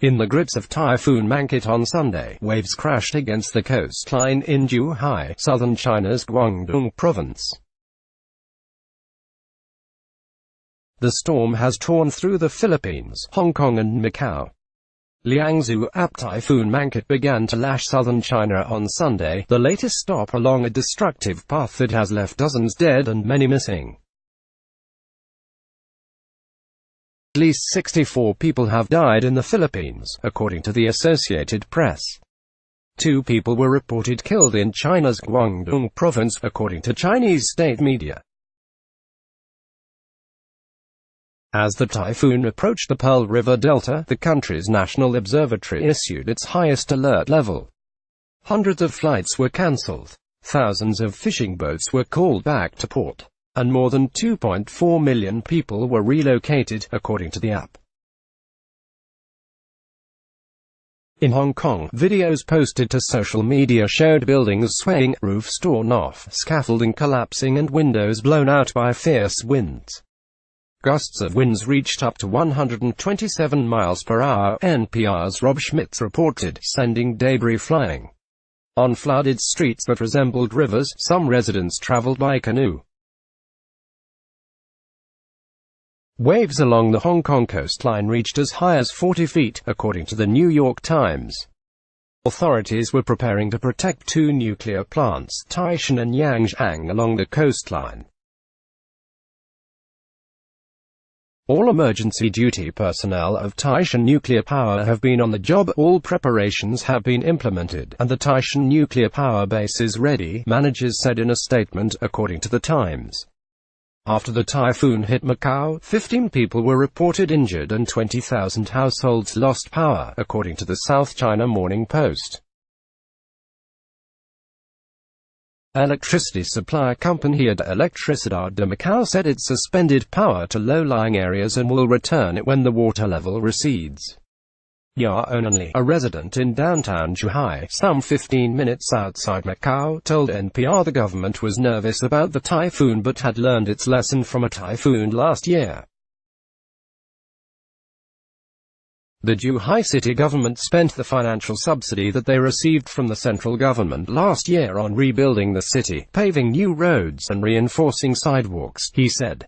In the grips of Typhoon Mangkhut on Sunday, waves crashed against the coastline in Zhuhai, southern China's Guangdong province. The storm has torn through the Philippines, Hong Kong and Macau. Liangzhu ap Typhoon Mangkhut began to lash southern China on Sunday, the latest stop along a destructive path that has left dozens dead and many missing. At least 64 people have died in the Philippines, according to the Associated Press. 2 people were reported killed in China's Guangdong province, according to Chinese state media. As the typhoon approached the Pearl River Delta, the country's National Observatory issued its highest alert level. Hundreds of flights were cancelled, thousands of fishing boats were called back to port, and more than 2.4 million people were relocated, according to the app. In Hong Kong, videos posted to social media showed buildings swaying, roofs torn off, scaffolding collapsing and windows blown out by fierce winds. Gusts of winds reached up to 127 miles per hour, NPR's Rob Schmitz reported, sending debris flying. On flooded streets that resembled rivers, some residents traveled by canoe. Waves along the Hong Kong coastline reached as high as 40 feet, according to the New York Times. Authorities were preparing to protect 2 nuclear plants, Taishan and Yangjiang, along the coastline. All emergency duty personnel of Taishan Nuclear Power have been on the job, all preparations have been implemented, and the Taishan Nuclear Power Base is ready, managers said in a statement, according to the Times. After the typhoon hit Macau, 15 people were reported injured and 20,000 households lost power, according to the South China Morning Post. Electricity supply company Electricidad de Macau said it suspended power to low-lying areas and will return it when the water level recedes. Ya Only, a resident in downtown Zhuhai, some 15 minutes outside Macau, told NPR the government was nervous about the typhoon but had learned its lesson from a typhoon last year. The Zhuhai city government spent the financial subsidy that they received from the central government last year on rebuilding the city, paving new roads and reinforcing sidewalks, he said.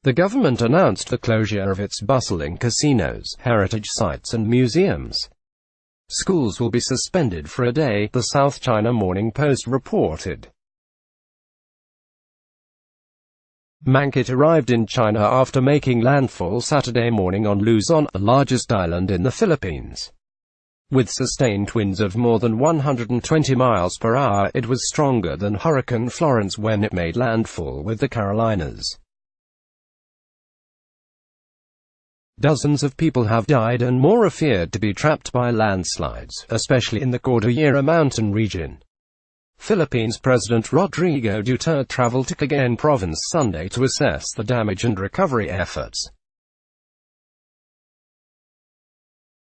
The government announced the closure of its bustling casinos, heritage sites and museums. Schools will be suspended for a day, the South China Morning Post reported. Mangkhut arrived in China after making landfall Saturday morning on Luzon, the largest island in the Philippines. With sustained winds of more than 120 miles per hour, it was stronger than Hurricane Florence when it made landfall with the Carolinas. Dozens of people have died and more are feared to be trapped by landslides, especially in the Cordillera mountain region. Philippines President Rodrigo Duterte traveled to Cagayan province Sunday to assess the damage and recovery efforts.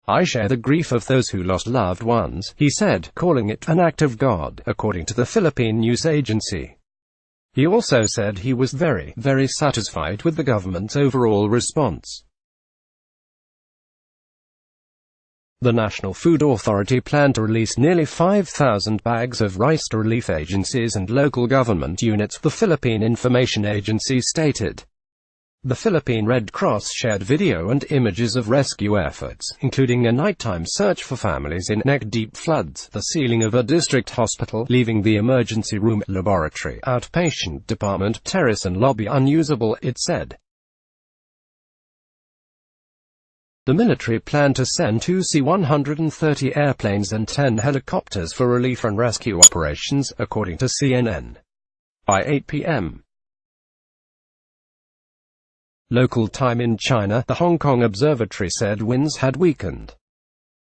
"I share the grief of those who lost loved ones," he said, calling it an act of God, according to the Philippine news agency. He also said he was very satisfied with the government's overall response. The National Food Authority planned to release nearly 5,000 bags of rice to relief agencies and local government units, the Philippine Information Agency stated. The Philippine Red Cross shared video and images of rescue efforts, including a nighttime search for families in neck-deep floods, the ceiling of a district hospital, leaving the emergency room, laboratory, outpatient department, terrace and lobby unusable, it said. The military planned to send 2 C-130 airplanes and 10 helicopters for relief and rescue operations, according to CNN. By 8 p.m. local time in China, the Hong Kong Observatory said winds had weakened.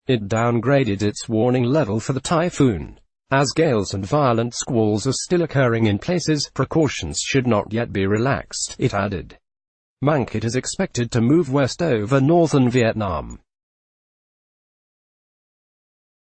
It downgraded its warning level for the typhoon. As gales and violent squalls are still occurring in places, precautions should not yet be relaxed, it added. Mangkhut is expected to move west over northern Vietnam.